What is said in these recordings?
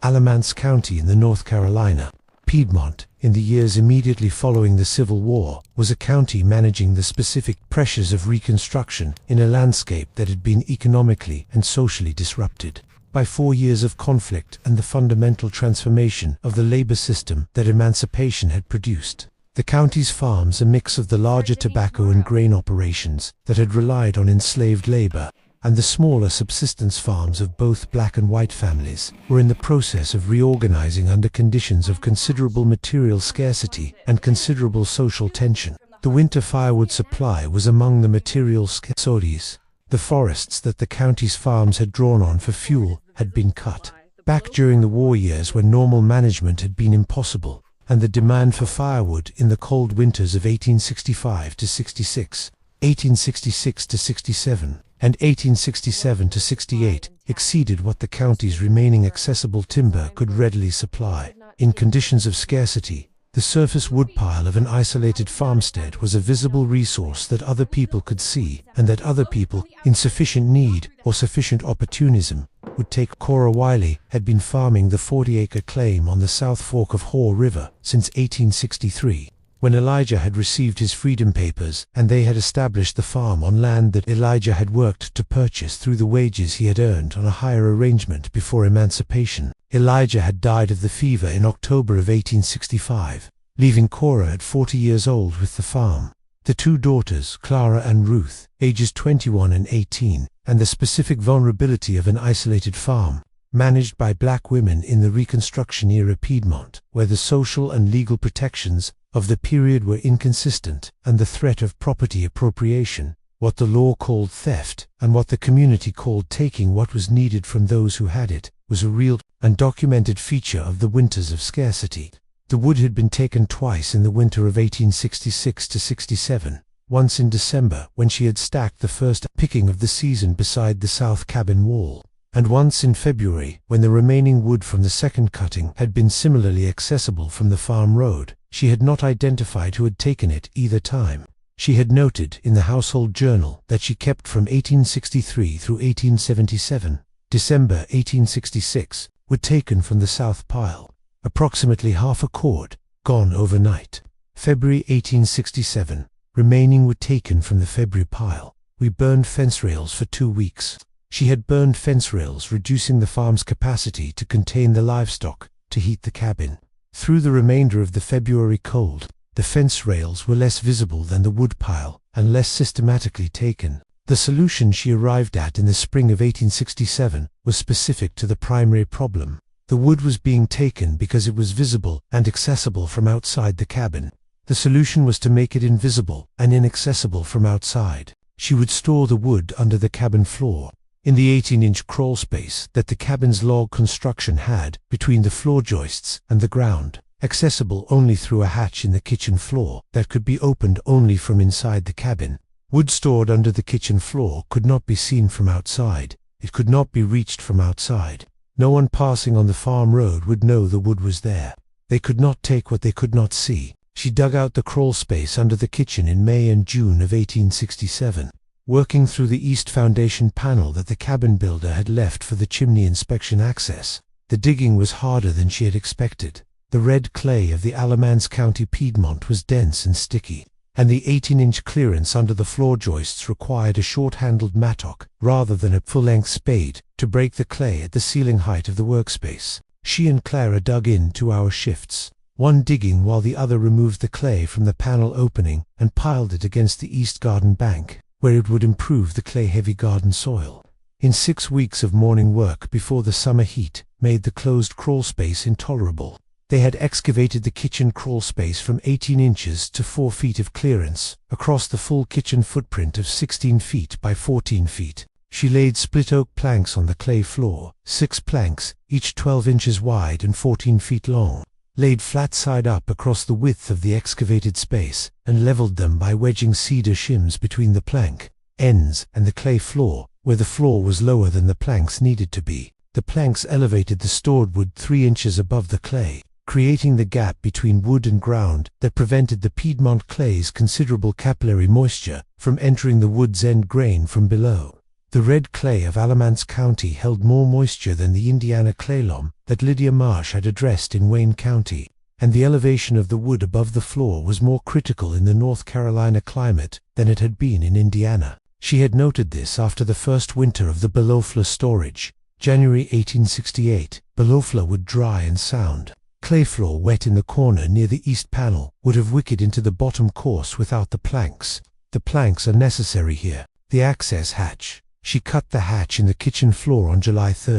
Alamance County in the North Carolina. Piedmont, in the years immediately following the Civil War, was a county managing the specific pressures of Reconstruction in a landscape that had been economically and socially disrupted by 4 years of conflict and the fundamental transformation of the labor system that emancipation had produced. The county's farms, a mix of the larger tobacco and grain operations that had relied on enslaved labor, and the smaller subsistence farms of both black and white families, were in the process of reorganizing under conditions of considerable material scarcity and social tension. The winter firewood supply was among the material scarcities. The forests that the county's farms had drawn on for fuel had been cut back during the war years when normal management had been impossible, and the demand for firewood in the cold winters of 1865 to 66, 1866 to 67, and 1867 to 68 exceeded what the county's remaining accessible timber could readily supply. In conditions of scarcity, the surface woodpile of an isolated farmstead was a visible resource that other people could see, and that other people, in sufficient need or sufficient opportunism, would take. Cora Wiley had been farming the 40-acre claim on the South Fork of Haw River since 1863. When Elijah had received his freedom papers and they had established the farm on land that Elijah had worked to purchase through the wages he had earned on a hire arrangement before emancipation, Elijah had died of the fever in October of 1865, leaving Cora at 40 years old with the farm. The two daughters, Clara and Ruth, ages 21 and 18, and the specific vulnerability of an isolated farm, managed by black women in the Reconstruction-era Piedmont, where the social and legal protections of the period were inconsistent, and the threat of property appropriation, what the law called theft, and what the community called taking what was needed from those who had it, was a real and documented feature of the winters of scarcity. The wood had been taken twice in the winter of 1866 to 67, once in December when she had stacked the first picking of the season beside the south cabin wall, and once in February when the remaining wood from the second cutting had been similarly accessible from the farm road. She had not identified who had taken it either time. She had noted in the household journal that she kept from 1863 through 1877, December 1866, wood taken from the south pile, approximately half a cord, gone overnight. February 1867, remaining wood taken from the February pile. We burned fence rails for 2 weeks. She had burned fence rails, reducing the farm's capacity to contain the livestock, to heat the cabin. Through the remainder of the February cold, the fence rails were less visible than the woodpile and less systematically taken. The solution she arrived at in the spring of 1867 was specific to the primary problem. The wood was being taken because it was visible and accessible from outside the cabin. The solution was to make it invisible and inaccessible from outside. She would store the wood under the cabin floor, in the 18-inch crawl space that the cabin's log construction had between the floor joists and the ground, accessible only through a hatch in the kitchen floor that could be opened only from inside the cabin. Wood stored under the kitchen floor could not be seen from outside. It could not be reached from outside. No one passing on the farm road would know the wood was there. They could not take what they could not see. She dug out the crawl space under the kitchen in May and June of 1867. Working through the east foundation panel that the cabin builder had left for the chimney inspection access. The digging was harder than she had expected. The red clay of the Alamance County Piedmont was dense and sticky, and the 18-inch clearance under the floor joists required a short-handled mattock rather than a full-length spade to break the clay at the ceiling height of the workspace. She and Clara dug in 2-hour shifts, one digging while the other removed the clay from the panel opening and piled it against the east garden bank, where it would improve the clay-heavy garden soil. In 6 weeks of morning work before the summer heat made the closed crawl space intolerable, they had excavated the kitchen crawl space from 18 inches to 4 feet of clearance across the full kitchen footprint of 16 feet by 14 feet. She laid split oak planks on the clay floor, 6 planks, each 12 inches wide and 14 feet long, laid flat side up across the width of the excavated space, and leveled them by wedging cedar shims between the plank ends and the clay floor, where the floor was lower than the planks needed to be. The planks elevated the stored wood 3 inches above the clay, creating the gap between wood and ground that prevented the Piedmont clay's considerable capillary moisture from entering the wood's end grain from below. The red clay of Alamance County held more moisture than the Indiana clay loam that Lydia Marsh had addressed in Wayne County, and the elevation of the wood above the floor was more critical in the North Carolina climate than it had been in Indiana. She had noted this after the first winter of the below-floor storage, January 1868. Below-floor would dry and sound. Clay floor wet in the corner near the east panel would have wicked into the bottom course without the planks. The planks are necessary here. The access hatch. She cut the hatch in the kitchen floor on July 3,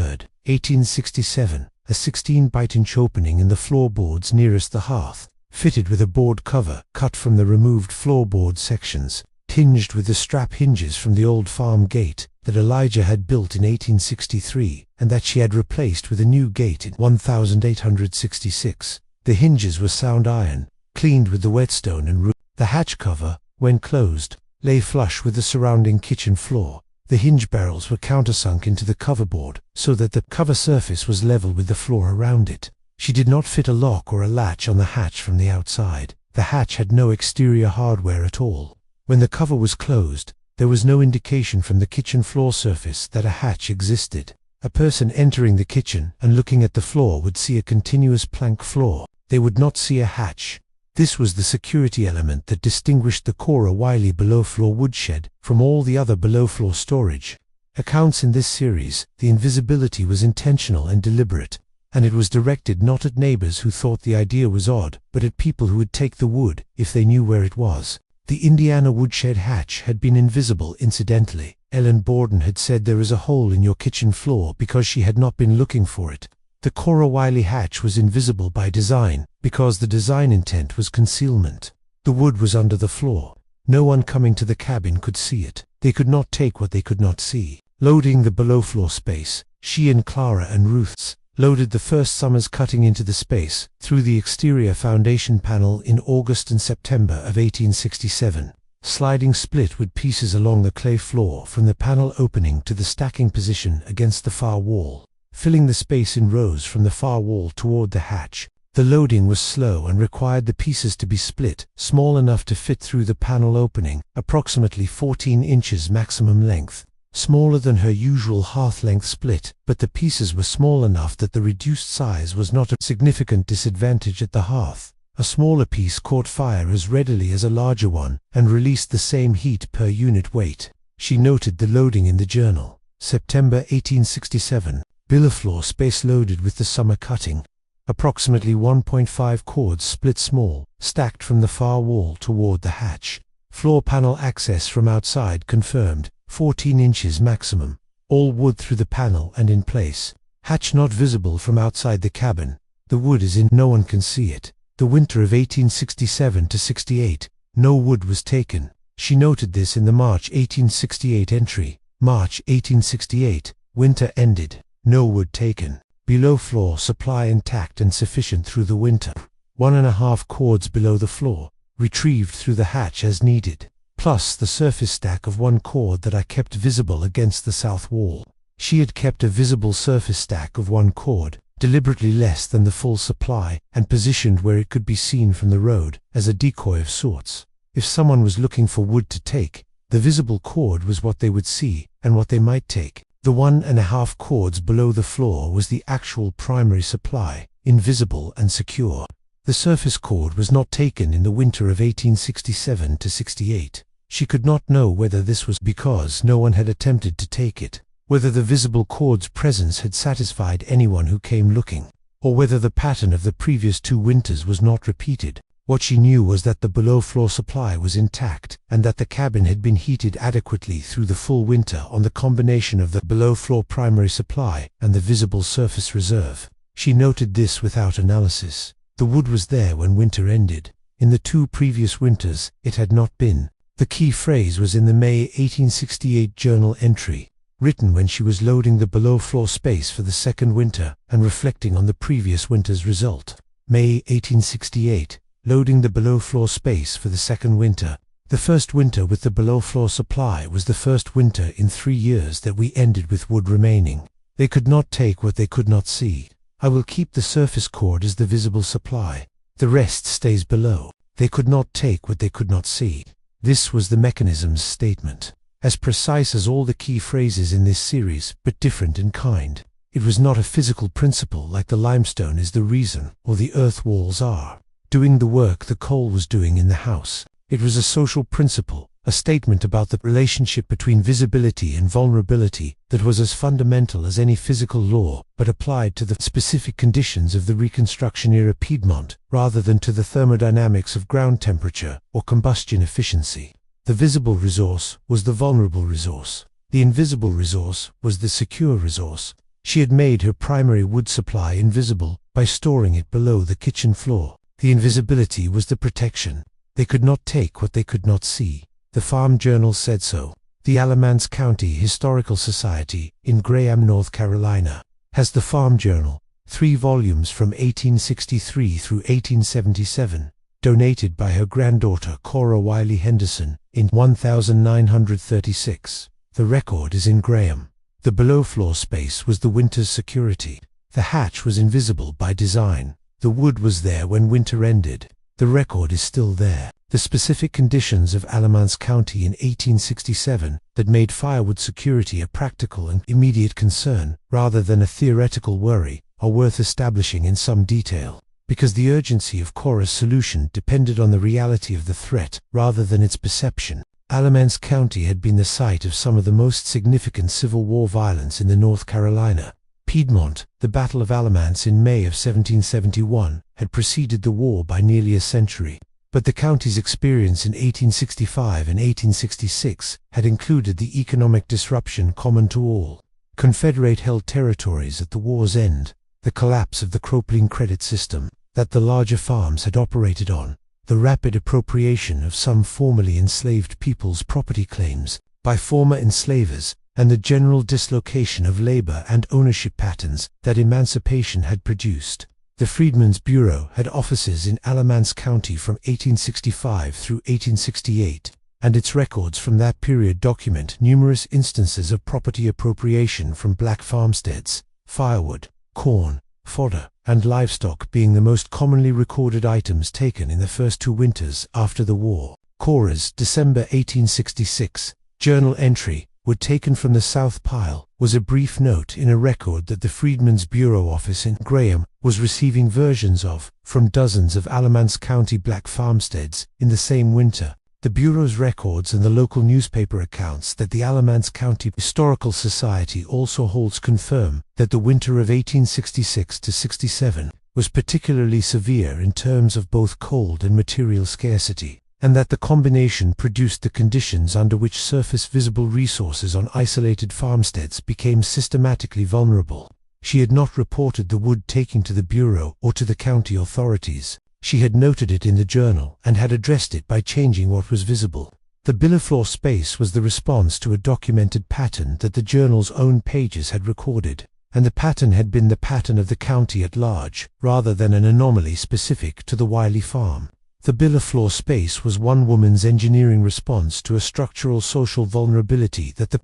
1867, a 16-inch opening in the floorboards nearest the hearth, fitted with a board cover cut from the removed floorboard sections, hinged with the strap hinges from the old farm gate that Elijah had built in 1863 and that she had replaced with a new gate in 1866. The hinges were sound iron, cleaned with the whetstone and root. The hatch cover, when closed, lay flush with the surrounding kitchen floor. The hinge barrels were countersunk into the coverboard so that the cover surface was level with the floor around it. She did not fit a lock or a latch on the hatch from the outside. The hatch had no exterior hardware at all. When the cover was closed, there was no indication from the kitchen floor surface that a hatch existed. A person entering the kitchen and looking at the floor would see a continuous plank floor. They would not see a hatch. This was the security element that distinguished the Cora Wiley below-floor woodshed from all the other below-floor storage. Accounts in this series, the invisibility was intentional and deliberate, and it was directed not at neighbors who thought the idea was odd, but at people who would take the wood if they knew where it was. The Indiana woodshed hatch had been invisible incidentally. Ellen Borden had said there is a hole in your kitchen floor because she had not been looking for it. The Cora Wiley hatch was invisible by design because the design intent was concealment. The wood was under the floor. No one coming to the cabin could see it. They could not take what they could not see. Loading the below-floor space, she and Clara and Ruth's loaded the first summer's cutting into the space through the exterior foundation panel in August and September of 1867, sliding split wood pieces along the clay floor from the panel opening to the stacking position against the far wall, filling the space in rows from the far wall toward the hatch. The loading was slow and required the pieces to be split, small enough to fit through the panel opening, approximately 14 inches maximum length. Smaller than her usual hearth-length split, but the pieces were small enough that the reduced size was not a significant disadvantage at the hearth. A smaller piece caught fire as readily as a larger one and released the same heat per unit weight. She noted the loading in the journal. September 1867. Below-floor space loaded with the summer cutting. Approximately 1.5 cords split small, stacked from the far wall toward the hatch. Floor panel access from outside confirmed. 14 inches maximum. All wood through the panel and in place. Hatch not visible from outside the cabin. The wood is in, no one can see it. The winter of 1867 to 68, no wood was taken. She noted this in the March 1868 entry. March 1868, winter ended. No wood taken. Below floor supply intact and sufficient through the winter. 1.5 cords below the floor, retrieved through the hatch as needed. Plus the surface stack of 1 cord that I kept visible against the south wall. She had kept a visible surface stack of 1 cord, deliberately less than the full supply, and positioned where it could be seen from the road, as a decoy of sorts. If someone was looking for wood to take, the visible cord was what they would see, and what they might take. The 1.5 cords below the floor was the actual primary supply, invisible and secure. The surface cord was not taken in the winter of 1867 to 68. She could not know whether this was because no one had attempted to take it, whether the visible cord's presence had satisfied anyone who came looking, or whether the pattern of the previous 2 winters was not repeated. What she knew was that the below-floor supply was intact, and that the cabin had been heated adequately through the full winter on the combination of the below-floor primary supply and the visible surface reserve. She noted this without analysis. The wood was there when winter ended. In the 2 previous winters, it had not been. The key phrase was in the May 1868 journal entry, written when she was loading the below-floor space for the 2nd winter and reflecting on the previous winter's result. May 1868, loading the below-floor space for the 2nd winter. The first winter with the below-floor supply was the first winter in 3 years that we ended with wood remaining. They could not take what they could not see. I will keep the surface cord as the visible supply. The rest stays below. They could not take what they could not see. This was the mechanism's statement. as precise as all the key phrases in this series, but different in kind. It was not a physical principle like the limestone is the reason, or the earth walls are doing the work the coal was doing in the house. It was a social principle, a statement about the relationship between visibility and vulnerability that was as fundamental as any physical law, but applied to the specific conditions of the Reconstruction-era Piedmont, rather than to the thermodynamics of ground temperature or combustion efficiency. The visible resource was the vulnerable resource. The invisible resource was the secure resource. She had made her primary wood supply invisible by storing it below the kitchen floor. The invisibility was the protection. They could not take what they could not see. The Farm Journal said so. The Alamance County Historical Society, in Graham, North Carolina, has the Farm Journal, 3 volumes from 1863 through 1877, donated by her granddaughter Cora Wiley Henderson in 1936. The record is in Graham. The below-floor space was the winter's security. The hatch was invisible by design. The wood was there when winter ended. The record is still there. The specific conditions of Alamance County in 1867 that made firewood security a practical and immediate concern, rather than a theoretical worry, are worth establishing in some detail, because the urgency of Cora's solution depended on the reality of the threat rather than its perception. Alamance County had been the site of some of the most significant Civil War violence in the North Carolina. Piedmont, the Battle of Alamance in May of 1771, had preceded the war by nearly a century. But the county's experience in 1865 and 1866 had included the economic disruption common to all Confederate-held territories at the war's end, the collapse of the crippling credit system that the larger farms had operated on, the rapid appropriation of some formerly enslaved people's property claims by former enslavers, and the general dislocation of labor and ownership patterns that emancipation had produced. The Freedmen's Bureau had offices in Alamance County from 1865 through 1868, and its records from that period document numerous instances of property appropriation from black farmsteads, firewood, corn, fodder, and livestock being the most commonly recorded items taken in the first 2 winters after the war. Cora's December 1866 journal entry, wood taken from the South Pile, was a brief note in a record that the Freedmen's Bureau office in Graham was receiving versions of from dozens of Alamance County black farmsteads in the same winter. The Bureau's records and the local newspaper accounts that the Alamance County Historical Society also holds confirm that the winter of 1866–67 was particularly severe in terms of both cold and material scarcity, and that the combination produced the conditions under which surface visible resources on isolated farmsteads became systematically vulnerable. She had not reported the wood taking to the Bureau or to the county authorities. She had noted it in the journal and had addressed it by changing what was visible. The below-floor space was the response to a documented pattern that the journal's own pages had recorded, and the pattern had been the pattern of the county at large, rather than an anomaly specific to the Wiley farm. The below-floor space was one woman's engineering response to a structural social vulnerability that the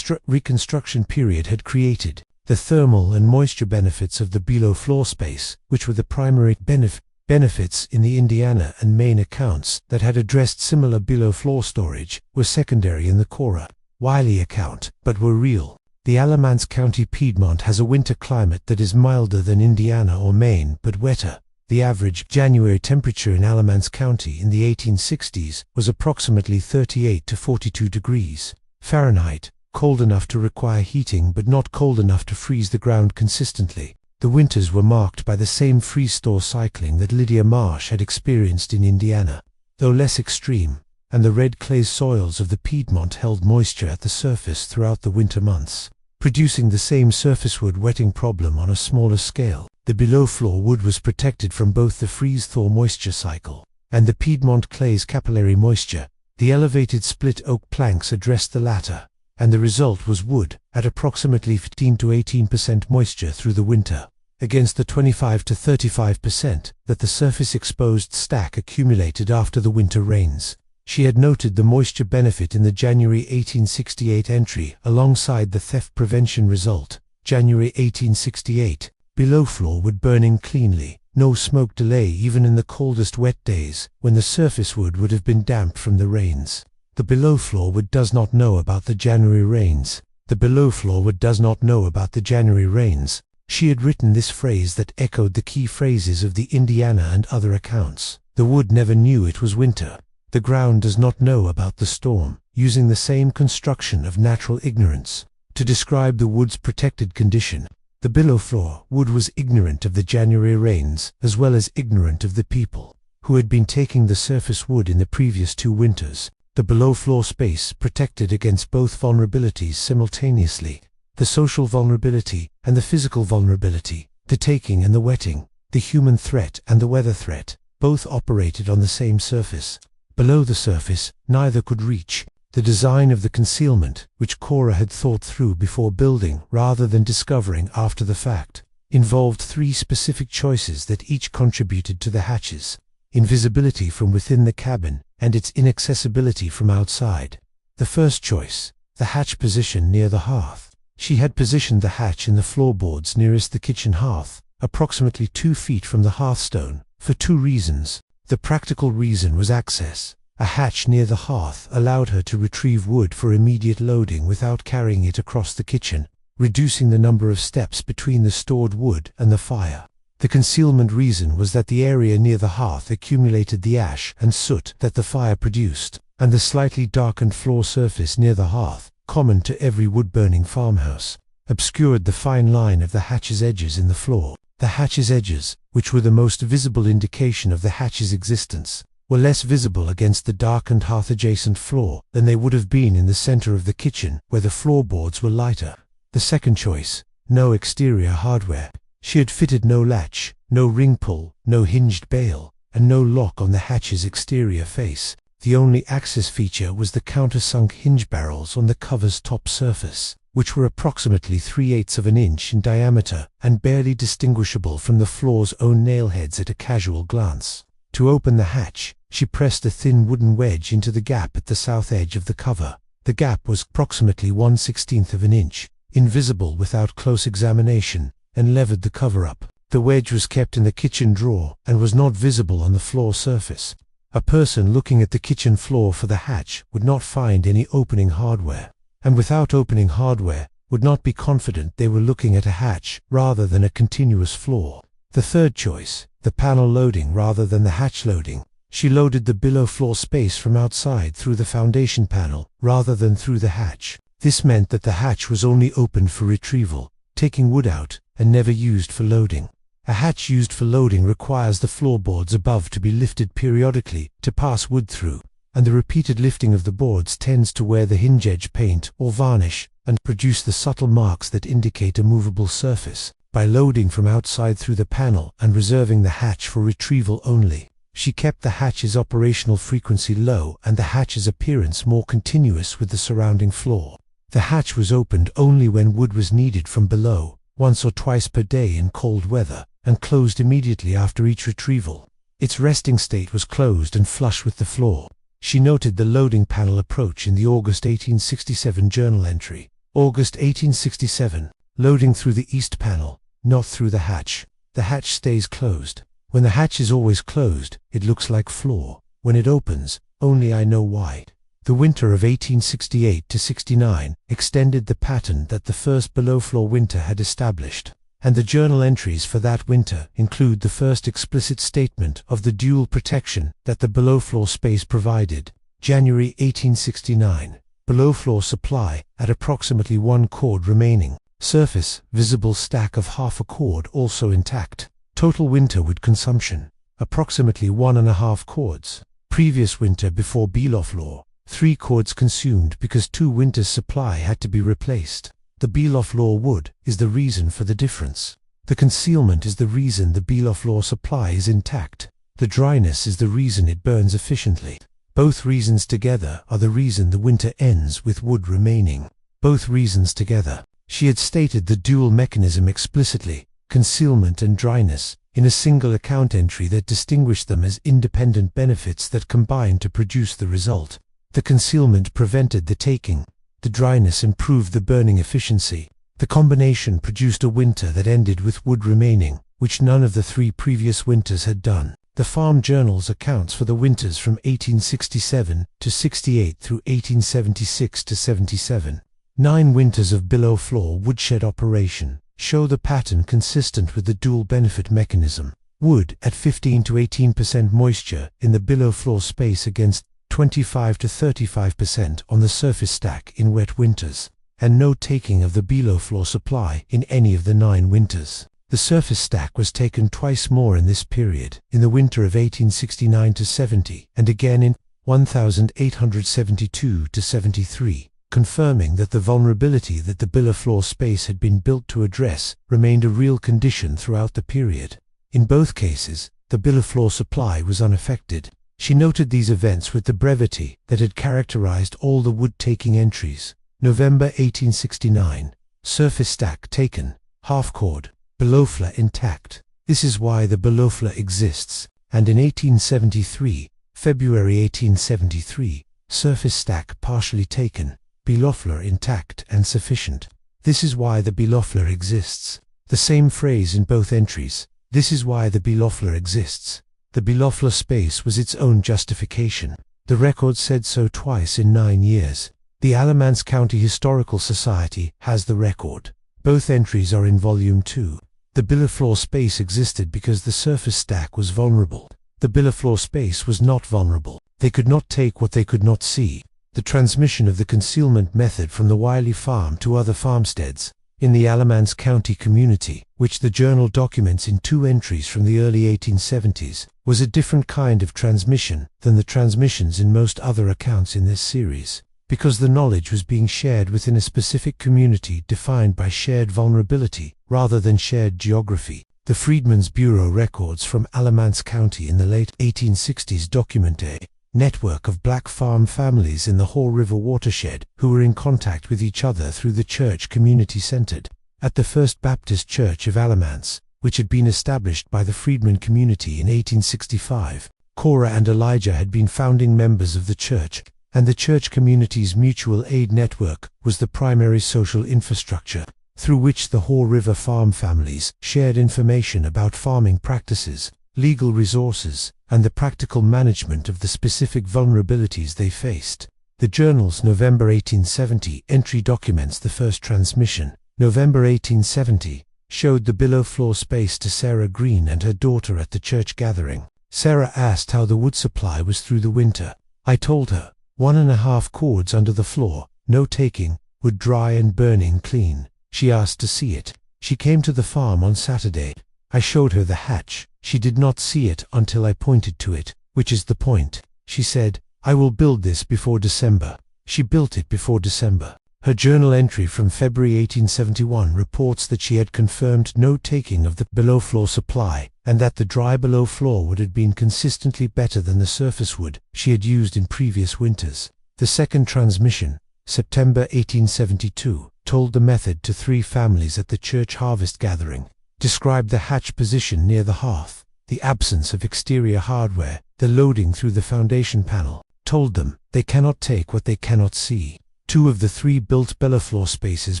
Reconstruction period had created. The thermal and moisture benefits of the below-floor space, which were the primary benefits in the Indiana and Maine accounts that had addressed similar below-floor storage, were secondary in the Cora Wiley account, but were real. The Alamance County Piedmont has a winter climate that is milder than Indiana or Maine, but wetter. The average January temperature in Alamance County in the 1860s was approximately 38 to 42 degrees Fahrenheit, cold enough to require heating but not cold enough to freeze the ground consistently. The winters were marked by the same freeze-thaw cycling that Lydia Marsh had experienced in Indiana, though less extreme, and the red clay soils of the Piedmont held moisture at the surface throughout the winter months, producing the same surface wood wetting problem on a smaller scale. The below-floor wood was protected from both the freeze-thaw moisture cycle and the Piedmont clay's capillary moisture. The elevated split oak planks addressed the latter, and the result was wood at approximately 15 to 18% moisture through the winter, against the 25 to 35% that the surface-exposed stack accumulated after the winter rains. She had noted the moisture benefit in the January 1868 entry alongside the theft prevention result, January 1868. Below-floor wood burning cleanly, no smoke delay even in the coldest wet days, when the surface wood would have been damp from the rains. The below floor wood does not know about the January rains. The below floor wood does not know about the January rains. She had written this phrase that echoed the key phrases of the Indiana and other accounts. The wood never knew it was winter. The ground does not know about the storm, using the same construction of natural ignorance to describe the wood's protected condition. The below floor wood was ignorant of the January rains, as well as ignorant of the people who had been taking the surface wood in the previous 2 winters. The below floor space protected against both vulnerabilities simultaneously, the social vulnerability and the physical vulnerability, the taking and the wetting, the human threat and the weather threat, both operated on the same surface. Below the surface, neither could reach. The design of the concealment, which Cora had thought through before building rather than discovering after the fact, involved 3 specific choices that each contributed to the hatches: invisibility from within the cabin and its inaccessibility from outside. The first choice, the hatch position near the hearth. She had positioned the hatch in the floorboards nearest the kitchen hearth, approximately 2 feet from the hearthstone, for 2 reasons. The practical reason was access. A hatch near the hearth allowed her to retrieve wood for immediate loading without carrying it across the kitchen, reducing the number of steps between the stored wood and the fire. The concealment reason was that the area near the hearth accumulated the ash and soot that the fire produced, and the slightly darkened floor surface near the hearth, common to every wood-burning farmhouse, obscured the fine line of the hatch's edges in the floor. The hatch's edges, which were the most visible indication of the hatch's existence, were less visible against the darkened hearth-adjacent floor than they would have been in the center of the kitchen, where the floorboards were lighter. The second choice, no exterior hardware. She had fitted no latch, no ring pull, no hinged bail, and no lock on the hatch's exterior face. The only access feature was the countersunk hinge barrels on the cover's top surface, which were approximately 3/8 of an inch in diameter and barely distinguishable from the floor's own nailheads at a casual glance. To open the hatch, she pressed a thin wooden wedge into the gap at the south edge of the cover. The gap was approximately 1/16 of an inch, invisible without close examination, and levered the cover up. The wedge was kept in the kitchen drawer and was not visible on the floor surface. A person looking at the kitchen floor for the hatch would not find any opening hardware, and without opening hardware, would not be confident they were looking at a hatch rather than a continuous floor. The third choice, the panel loading rather than the hatch loading. She loaded the below floor space from outside through the foundation panel rather than through the hatch. This meant that the hatch was only opened for retrieval, taking wood out, and never used for loading. A hatch used for loading requires the floorboards above to be lifted periodically to pass wood through, and the repeated lifting of the boards tends to wear the hinge edge paint or varnish and produce the subtle marks that indicate a movable surface. By loading from outside through the panel and reserving the hatch for retrieval only, she kept the hatch's operational frequency low and the hatch's appearance more continuous with the surrounding floor. The hatch was opened only when wood was needed from below, once or twice per day in cold weather, and closed immediately after each retrieval. Its resting state was closed and flush with the floor. She noted the loading panel approach in the August 1867 journal entry. August 1867, loading through the east panel, not through the hatch. The hatch stays closed. When the hatch is always closed, it looks like floor. When it opens, only I know why. The winter of 1868 to 69 extended the pattern that the first below-floor winter had established, and the journal entries for that winter include the first explicit statement of the dual protection that the below-floor space provided. January 1869. Below-floor supply at approximately 1 cord remaining. Surface, visible stack of half a cord also intact. Total winter wood consumption, approximately 1.5 cords. Previous winter before Beloff law, 3 cords consumed because 2 winters' supply had to be replaced. The Beloff law wood is the reason for the difference. The concealment is the reason the Beloff law supply is intact. The dryness is the reason it burns efficiently. Both reasons together are the reason the winter ends with wood remaining. Both reasons together. She had stated the dual mechanism explicitly, concealment and dryness, in a single account entry that distinguished them as independent benefits that combined to produce the result. The concealment prevented the taking. The dryness improved the burning efficiency. The combination produced a winter that ended with wood remaining, which none of the 3 previous winters had done. The Farm Journals accounts for the winters from 1867 to 68 through 1876 to 77. 9 winters of below-floor woodshed operation show the pattern consistent with the dual benefit mechanism. Wood at 15 to 18% moisture in the below-floor space against 25 to 35% on the surface stack in wet winters, and no taking of the below-floor supply in any of the 9 winters. The surface stack was taken twice more in this period, in the winter of 1869 to 70, and again in 1872 to 73, confirming that the vulnerability that the below-floor space had been built to address remained a real condition throughout the period. In both cases, the below-floor supply was unaffected. She noted these events with the brevity that had characterized all the wood-taking entries. November 1869, surface stack taken, half chord, below-floor intact. This is why the below-floor exists. And in 1873, February 1873, surface stack partially taken, below-floor intact and sufficient. This is why the below-floor exists. The same phrase in both entries. This is why the below-floor exists. The below-floor space was its own justification. The record said so twice in 9 years. The Alamance County Historical Society has the record. Both entries are in Volume 2. The below-floor space existed because the surface stack was vulnerable. The below-floor space was not vulnerable. They could not take what they could not see. The transmission of the concealment method from the Wiley farm to other farmsteads in the Alamance County community, which the journal documents in 2 entries from the early 1870s, was a different kind of transmission than the transmissions in most other accounts in this series, because the knowledge was being shared within a specific community defined by shared vulnerability rather than shared geography. The Freedmen's Bureau records from Alamance County in the late 1860s document a network of black farm families in the Haw River watershed who were in contact with each other through the church community centered at the First Baptist Church of Alamance, which had been established by the freedmen community in 1865. Cora and Elijah had been founding members of the church, and the church community's mutual aid network was the primary social infrastructure through which the Haw River farm families shared information about farming practices, legal resources, and the practical management of the specific vulnerabilities they faced. The journal's November 1870 entry documents the first transmission. November 1870 showed the below-floor space to Sarah Green and her daughter at the church gathering. Sarah asked how the wood supply was through the winter. I told her, 1.5 cords under the floor, no taking, wood dry and burning clean. She asked to see it. She came to the farm on Saturday. I showed her the hatch. She did not see it until I pointed to it, which is the point. She said, I will build this before December. She built it before December. Her journal entry from February 1871 reports that she had confirmed no taking of the below-floor supply, and that the dry below-floor wood had been consistently better than the surface wood she had used in previous winters. The second transmission, September 1872, told the method to 3 families at the church harvest gathering, described the hatch position near the hearth, the absence of exterior hardware, the loading through the foundation panel, told them they cannot take what they cannot see. 2 of the 3 built below-floor spaces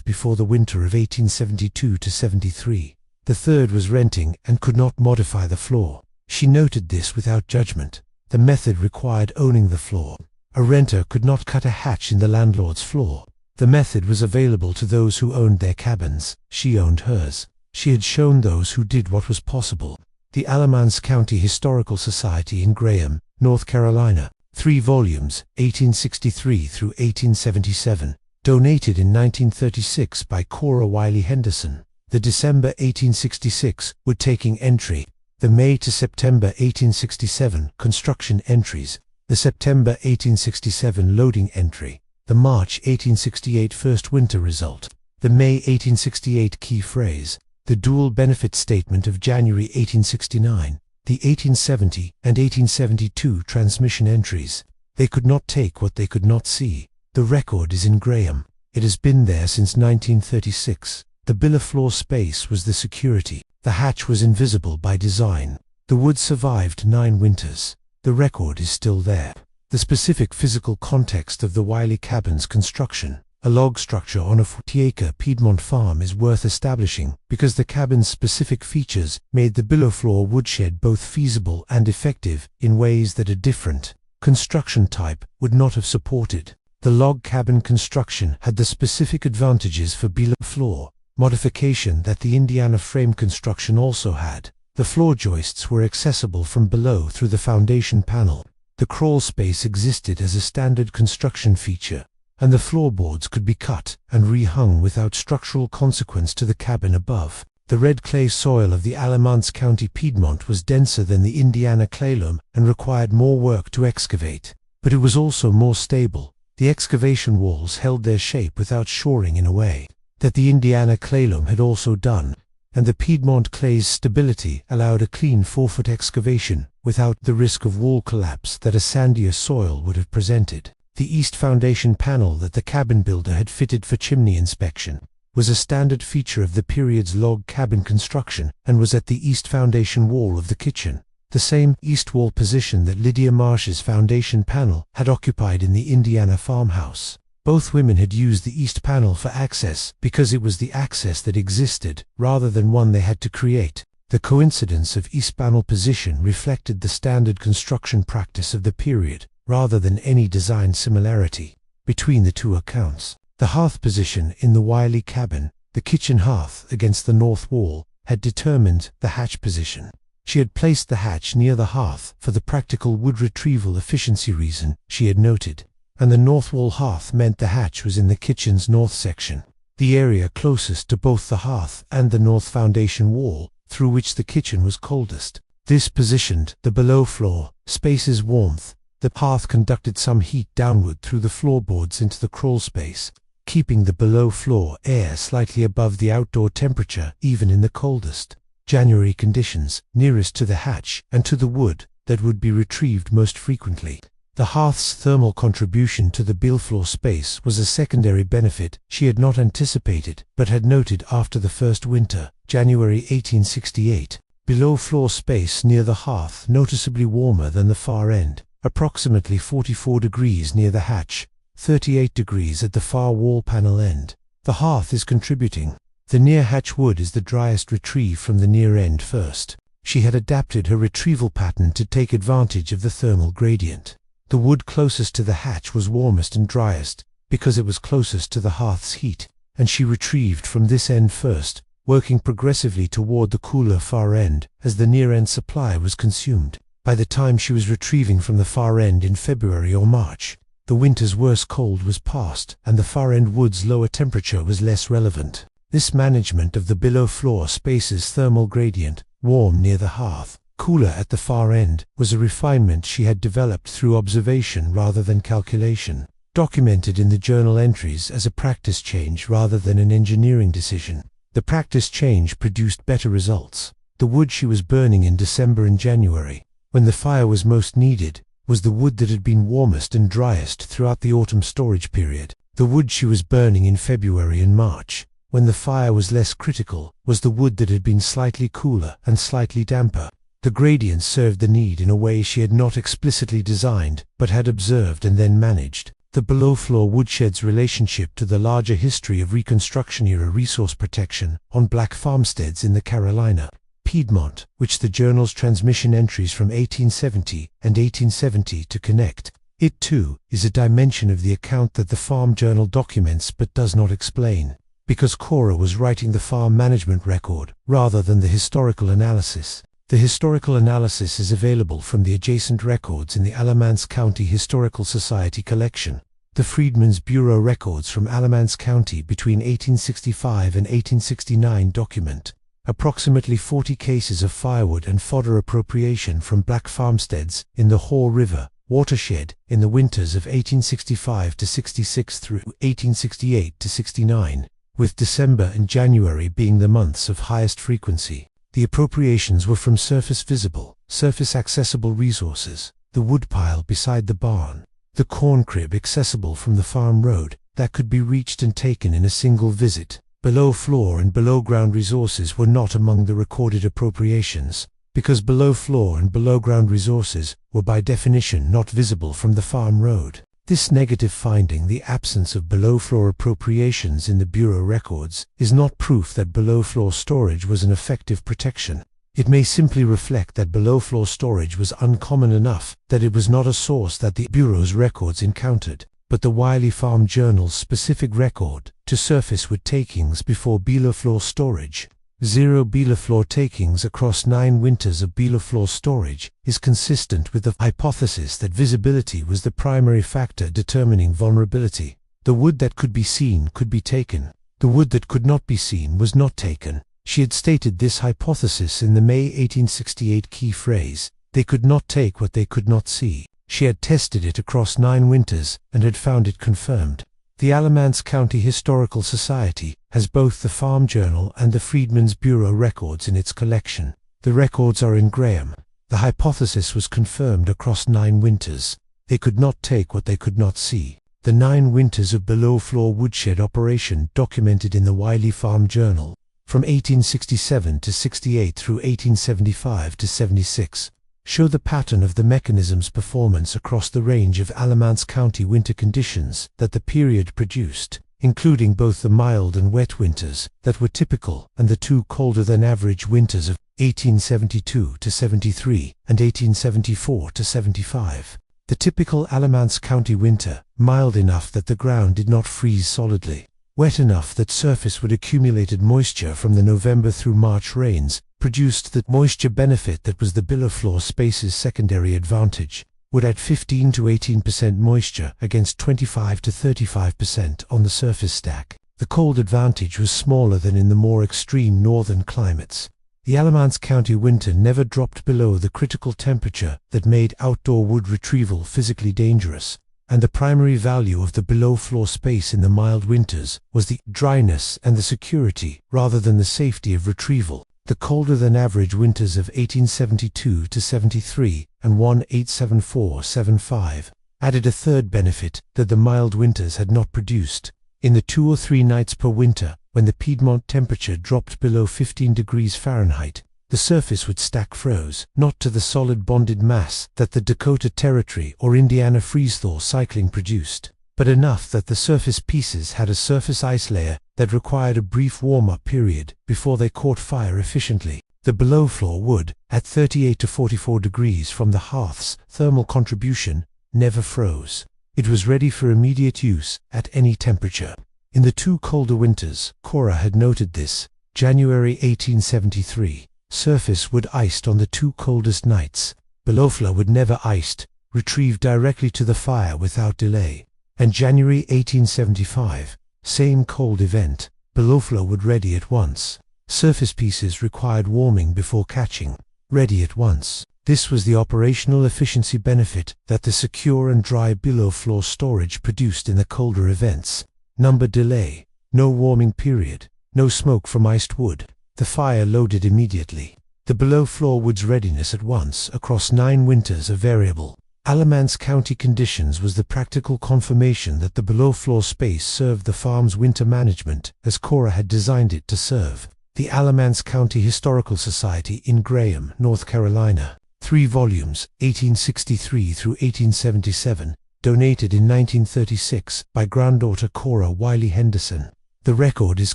before the winter of 1872 to 73. The third was renting and could not modify the floor. She noted this without judgment. The method required owning the floor. A renter could not cut a hatch in the landlord's floor. The method was available to those who owned their cabins. She owned hers. She had shown those who did what was possible. The Alamance County Historical Society in Graham, North Carolina, 3 volumes, 1863 through 1877, donated in 1936 by Cora Wiley Henderson. The December 1866 wood-taking entry, the May to September 1867 construction entries, the September 1867 loading entry, the March 1868 first winter result, the May 1868 key phrase, the dual benefit statement of January 1869, the 1870 and 1872 transmission entries. They could not take what they could not see. The record is in Graham. It has been there since 1936. The below-floor space was the security. The hatch was invisible by design. The wood survived 9 winters. The record is still there. The specific physical context of the Wiley cabin's construction, A log structure on a 40-acre Piedmont farm is worth establishing because the cabin's specific features made the below-floor woodshed both feasible and effective in ways that a different construction type would not have supported. The log cabin construction had the specific advantages for below-floor modification that the Indiana frame construction also had. The floor joists were accessible from below through the foundation panel. The crawl space existed as a standard construction feature, and the floorboards could be cut and rehung without structural consequence to the cabin above. The red clay soil of the Alamance County Piedmont was denser than the Indiana clay loam and required more work to excavate, but it was also more stable. The excavation walls held their shape without shoring in a way that the Indiana clay loam had also done, and the Piedmont clay's stability allowed a clean 4-foot excavation without the risk of wall collapse that a sandier soil would have presented. The east foundation panel that the cabin builder had fitted for chimney inspection was a standard feature of the period's log cabin construction and was at the east foundation wall of the kitchen, the same east wall position that Lydia Marsh's foundation panel had occupied in the Indiana farmhouse. Both women had used the east panel for access because it was the access that existed rather than one they had to create. The coincidence of east panel position reflected the standard construction practice of the period, rather than any design similarity between the two accounts. The hearth position in the Wiley cabin, the kitchen hearth against the north wall, had determined the hatch position. She had placed the hatch near the hearth for the practical wood retrieval efficiency reason she had noted, and the north wall hearth meant the hatch was in the kitchen's north section, the area closest to both the hearth and the north foundation wall, through which the kitchen was coldest. This positioned the below-floor space's warmth. The hearth conducted some heat downward through the floorboards into the crawl space, keeping the below-floor air slightly above the outdoor temperature even in the coldest January conditions, nearest to the hatch and to the wood that would be retrieved most frequently. The hearth's thermal contribution to the below-floor space was a secondary benefit she had not anticipated but had noted after the first winter, January 1868. Below-floor space near the hearth noticeably warmer than the far end, approximately 44 degrees near the hatch, 38 degrees at the far wall panel end. The hearth is contributing. The near hatch wood is the driest retrieved from the near end first. She had adapted her retrieval pattern to take advantage of the thermal gradient. The wood closest to the hatch was warmest and driest because it was closest to the hearth's heat, and she retrieved from this end first, working progressively toward the cooler far end as the near end supply was consumed. By the time she was retrieving from the far end in February or March, the winter's worst cold was past and the far end wood's lower temperature was less relevant. This management of the below-floor space's thermal gradient, warm near the hearth, cooler at the far end, was a refinement she had developed through observation rather than calculation, documented in the journal entries as a practice change rather than an engineering decision. The practice change produced better results. The wood she was burning in December and January, when the fire was most needed, was the wood that had been warmest and driest throughout the autumn storage period. The wood she was burning in February and March, when the fire was less critical, was the wood that had been slightly cooler and slightly damper. The gradient served the need in a way she had not explicitly designed, but had observed and then managed. The below-floor woodshed's relationship to the larger history of Reconstruction-era resource protection on black farmsteads in the Carolina Piedmont, which the journal's transmission entries from 1870 and 1870 to connect. It, too, is a dimension of the account that the farm journal documents but does not explain, because Cora was writing the farm management record rather than the historical analysis. The historical analysis is available from the adjacent records in the Alamance County Historical Society collection. The Freedmen's Bureau records from Alamance County between 1865 and 1869 document approximately 40 cases of firewood and fodder appropriation from black farmsteads in the Haw River watershed in the winters of 1865 to 66 through 1868 to 69, with December and January being the months of highest frequency. The appropriations were from surface visible, surface accessible resources, the woodpile beside the barn, the corn crib accessible from the farm road that could be reached and taken in a single visit. Below floor and below ground resources were not among the recorded appropriations, because below floor and below ground resources were by definition not visible from the farm road. This negative finding, the absence of below-floor appropriations in the Bureau records, is not proof that below-floor storage was an effective protection. It may simply reflect that below-floor storage was uncommon enough that it was not a source that the Bureau's records encountered, but the Wiley Farm Journal's specific record to surface wood takings before below-floor storage. 0 below-floor takings across 9 winters of below-floor storage is consistent with the hypothesis that visibility was the primary factor determining vulnerability. The wood that could be seen could be taken. The wood that could not be seen was not taken. She had stated this hypothesis in the May 1868 key phrase, "They could not take what they could not see." She had tested it across 9 winters and had found it confirmed. The Alamance County Historical Society has both the Farm Journal and the Freedmen's Bureau records in its collection. The records are in Graham. The hypothesis was confirmed across 9 winters. They could not take what they could not see. The 9 winters of below-floor woodshed operation documented in the Wiley Farm Journal, from 1867 to 68 through 1875 to 76, show the pattern of the mechanism's performance across the range of Alamance County winter conditions that the period produced, including both the mild and wet winters that were typical and the 2 colder-than-average winters of 1872 to 73 and 1874 to 75. The typical Alamance County winter, mild enough that the ground did not freeze solidly, wet enough that surface would accumulated moisture from the November through March rains, produced the moisture benefit that was the below-floor space's secondary advantage, would add 15 to 18% moisture against 25 to 35% on the surface stack. The cold advantage was smaller than in the more extreme northern climates. The Alamance County winter never dropped below the critical temperature that made outdoor wood retrieval physically dangerous, and the primary value of the below-floor space in the mild winters was the dryness and the security rather than the safety of retrieval. The colder-than-average winters of 1872 to 73 and 1874-75 added a third benefit that the mild winters had not produced. In the 2 or 3 nights per winter, when the Piedmont temperature dropped below 15 degrees Fahrenheit, the surface would stack froze, not to the solid bonded mass that the Dakota Territory or Indiana freeze-thaw cycling produced, but enough that the surface pieces had a surface ice layer that required a brief warm-up period before they caught fire efficiently. The below-floor wood, at 38 to 44 degrees from the hearth's thermal contribution, never froze. It was ready for immediate use at any temperature. In the 2 colder winters, Cora had noted this. January 1873, surface wood iced on the 2 coldest nights. Below-floor wood never iced, retrieved directly to the fire without delay. And January 1875, same cold event, below-floor wood ready at once. Surface pieces required warming before catching, ready at once. This was the operational efficiency benefit that the secure and dry below-floor storage produced in the colder events. Number delay, no warming period, no smoke from iced wood. The fire loaded immediately. The below-floor wood's readiness at once across 9 winters are variable. Alamance County conditions was the practical confirmation that the below-floor space served the farm's winter management as Cora had designed it to serve. The Alamance County Historical Society in Graham, North Carolina. 3 volumes, 1863 through 1877, donated in 1936 by granddaughter Cora Wiley Henderson. The record is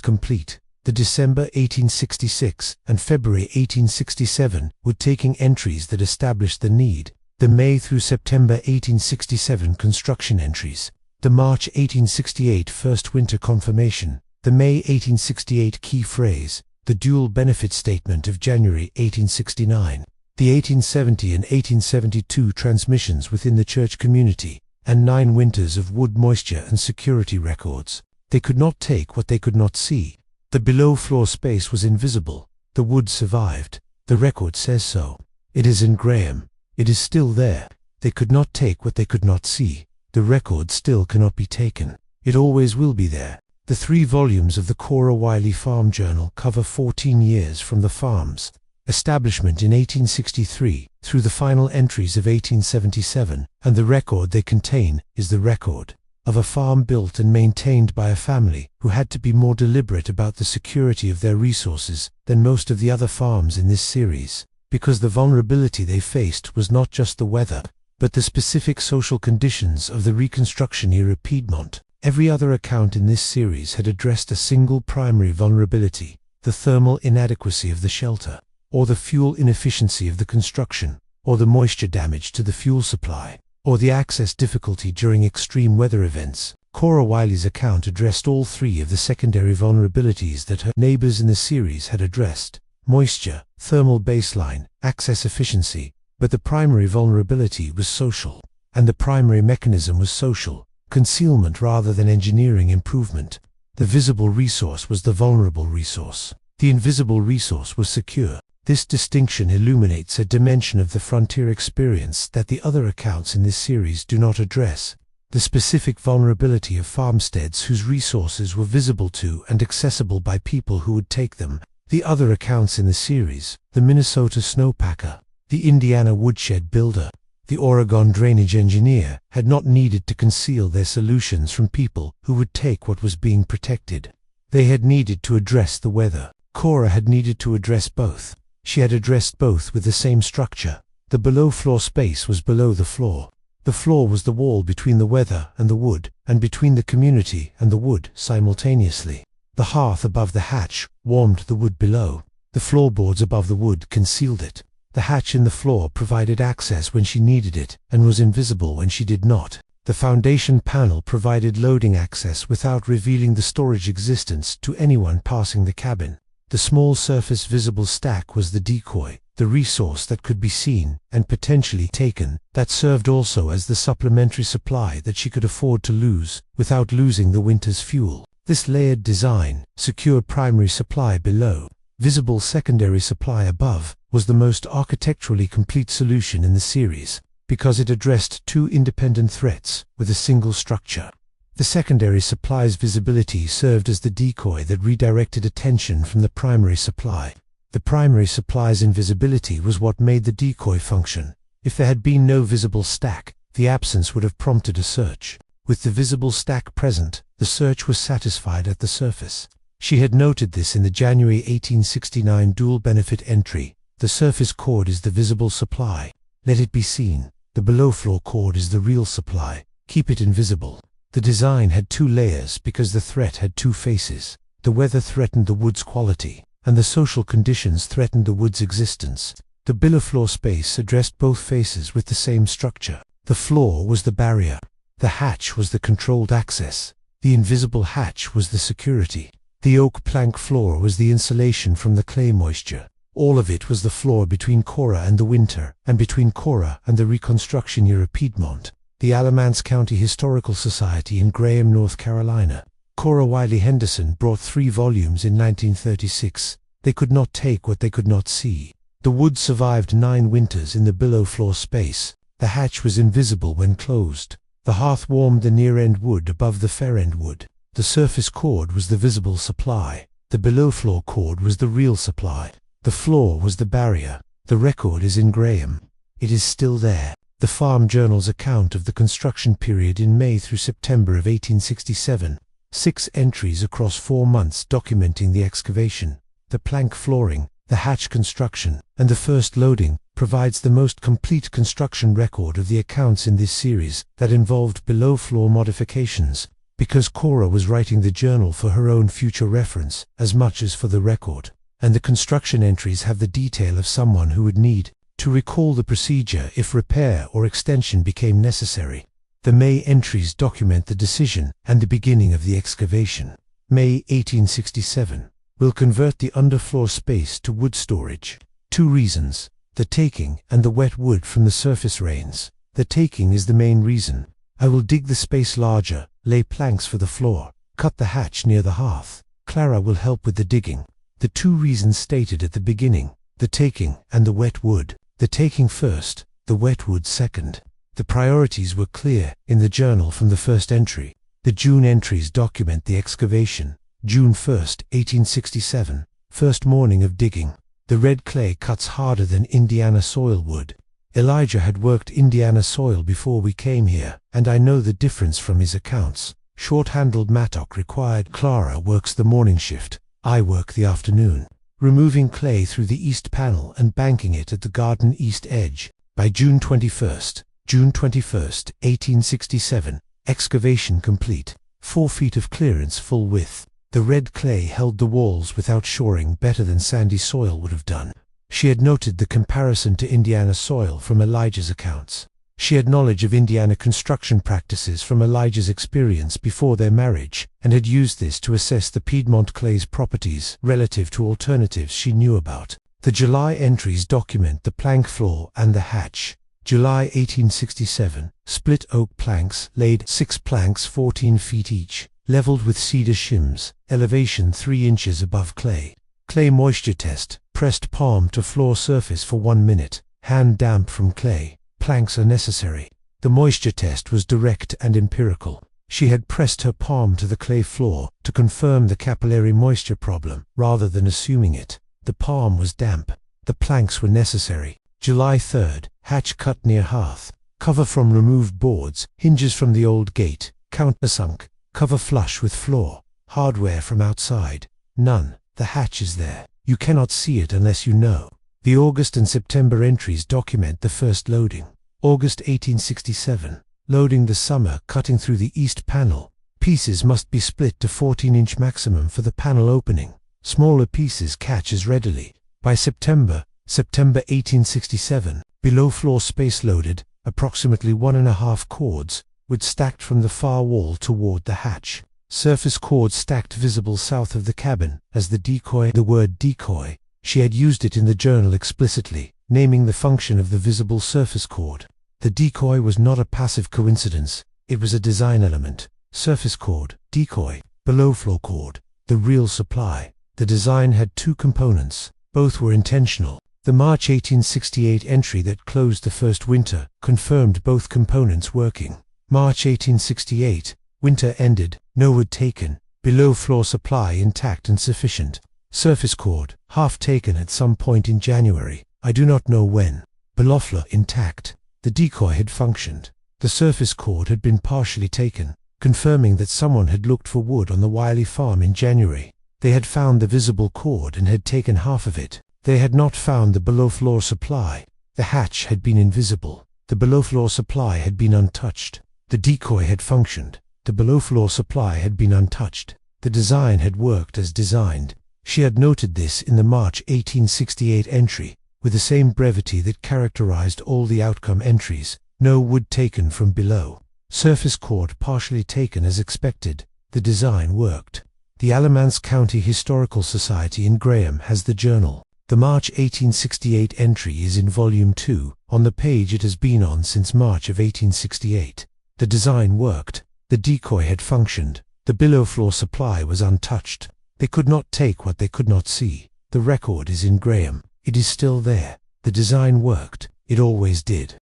complete. The December 1866 and February 1867 wood-taking entries that established the need. The May through September 1867 construction entries, the March 1868 first winter confirmation, the May 1868 key phrase, the dual benefit statement of January 1869, the 1870 and 1872 transmissions within the church community, and 9 winters of wood moisture and security records. They could not take what they could not see. The below-floor space was invisible. The wood survived. The record says so. It is in Graham. It is still there. They could not take what they could not see. The record still cannot be taken. It always will be there. The 3 volumes of the Cora Wiley Farm Journal cover 14 years from the farm's establishment in 1863 through the final entries of 1877, and the record they contain is the record of a farm built and maintained by a family who had to be more deliberate about the security of their resources than most of the other farms in this series, because the vulnerability they faced was not just the weather, but the specific social conditions of the Reconstruction-era Piedmont. Every other account in this series had addressed a single primary vulnerability: the thermal inadequacy of the shelter, or the fuel inefficiency of the construction, or the moisture damage to the fuel supply, or the access difficulty during extreme weather events. Cora Wiley's account addressed all three of the secondary vulnerabilities that her neighbors in the series had addressed: moisture, thermal baseline, access efficiency. But the primary vulnerability was social, and the primary mechanism was social concealment rather than engineering improvement. The visible resource was the vulnerable resource. The invisible resource was secure. This distinction illuminates a dimension of the frontier experience that the other accounts in this series do not address: the specific vulnerability of farmsteads whose resources were visible to and accessible by people who would take them. The other accounts in the series, the Minnesota snowpacker, the Indiana woodshed builder, the Oregon drainage engineer, had not needed to conceal their solutions from people who would take what was being protected. They had needed to address the weather. Cora had needed to address both. She had addressed both with the same structure. The below-floor space was below the floor. The floor was the wall between the weather and the wood, and between the community and the wood simultaneously. The hearth above the hatch warmed the wood below. The floorboards above the wood concealed it. The hatch in the floor provided access when she needed it, and was invisible when she did not. The foundation panel provided loading access without revealing the storage existence to anyone passing the cabin. The small surface visible stack was the decoy, the resource that could be seen and potentially taken, that served also as the supplementary supply that she could afford to lose without losing the winter's fuel. This layered design secured primary supply below, visible secondary supply above, was the most architecturally complete solution in the series, because it addressed two independent threats with a single structure. The secondary supply's visibility served as the decoy that redirected attention from the primary supply. The primary supply's invisibility was what made the decoy function. If there had been no visible stack, the absence would have prompted a search. With the visible stack present, the search was satisfied at the surface. She had noted this in the January 1869 dual benefit entry. The surface cord is the visible supply. Let it be seen. The below-floor cord is the real supply. Keep it invisible. The design had two layers because the threat had two faces. The weather threatened the wood's quality, and the social conditions threatened the wood's existence. The below-floor space addressed both faces with the same structure. The floor was the barrier. The hatch was the controlled access. The invisible hatch was the security. The oak plank floor was the insulation from the clay moisture. All of it was the floor between Cora and the winter, and between Cora and the Reconstruction-era Piedmont. The Alamance County Historical Society in Graham, North Carolina. Cora Wiley Henderson brought 3 volumes in 1936. They could not take what they could not see. The wood survived 9 winters in the below-floor space. The hatch was invisible when closed. The hearth warmed the near-end wood above the fair-end wood. The surface cord was the visible supply. The below-floor cord was the real supply. The floor was the barrier. The record is in Graham. It is still there. The Farm Journal's account of the construction period in May through September of 1867. 6 entries across 4 months documenting the excavation, the plank flooring, the hatch construction, and the first loading, provides the most complete construction record of the accounts in this series that involved below-floor modifications, because Cora was writing the journal for her own future reference as much as for the record, and the construction entries have the detail of someone who would need to recall the procedure if repair or extension became necessary. The May entries document the decision and the beginning of the excavation. May 1867. Will convert the underfloor space to wood storage. 2 reasons: the taking and the wet wood from the surface rains. The taking is the main reason. I will dig the space larger, lay planks for the floor, cut the hatch near the hearth. Clara will help with the digging. The 2 reasons stated at the beginning: the taking and the wet wood. The taking first, the wet wood second. The priorities were clear in the journal from the first entry. The June entries document the excavation. June 1st, 1867, first morning of digging. The red clay cuts harder than Indiana soil would. Elijah had worked Indiana soil before we came here, and I know the difference from his accounts. Short-handled mattock required. Clara works the morning shift. I work the afternoon. Removing clay through the east panel and banking it at the garden east edge. By June 21st, June 21, 1867. Excavation complete. 4 feet of clearance full width. The red clay held the walls without shoring better than sandy soil would have done. She had noted the comparison to Indiana soil from Elijah's accounts. She had knowledge of Indiana construction practices from Elijah's experience before their marriage, and had used this to assess the Piedmont clay's properties relative to alternatives she knew about. The July entries document the plank floor and the hatch. July 1867. Split oak planks laid 6 planks 14 feet each, leveled with cedar shims, elevation 3 inches above clay. Clay moisture test, pressed palm to floor surface for 1 minute, hand damp from clay. Planks are necessary. The moisture test was direct and empirical. She had pressed her palm to the clay floor to confirm the capillary moisture problem rather than assuming it. The palm was damp. The planks were necessary. July 3rd. Hatch cut near hearth. Cover from removed boards, hinges from the old gate, countersunk, cover flush with floor. Hardware from outside. None. The hatch is there. You cannot see it unless you know. The August and September entries document the first loading. August 1867. Loading the summer, cutting through the east panel. Pieces must be split to 14-inch maximum for the panel opening. Smaller pieces catch as readily. By September 1867, below floor space loaded, approximately 1.5 cords, wood stacked from the far wall toward the hatch. Surface cord stacked visible south of the cabin as the decoy. The word decoy, she had used it in the journal explicitly, naming the function of the visible surface cord. The decoy was not a passive coincidence, it was a design element. Surface cord, decoy, below floor cord, the real supply. The design had 2 components, both were intentional. The March 1868 entry that closed the first winter confirmed both components working. March 1868, winter ended, no wood taken, below floor supply intact and sufficient. Surface cord, half taken at some point in January, I do not know when. Below floor intact. The decoy had functioned. The surface cord had been partially taken, confirming that someone had looked for wood on the Wiley farm in January. They had found the visible cord and had taken half of it. They had not found the below-floor supply. The hatch had been invisible. The below-floor supply had been untouched. The decoy had functioned. The below-floor supply had been untouched. The design had worked as designed. She had noted this in the March 1868 entry, with the same brevity that characterized all the outcome entries. No wood taken from below. Surface cord partially taken as expected. The design worked. The Alamance County Historical Society in Graham has the journal. The March 1868 entry is in Volume 2, on the page it has been on since March of 1868. The design worked. The decoy had functioned. The below-floor supply was untouched. They could not take what they could not see. The record is in Graham. It is still there. The design worked. It always did.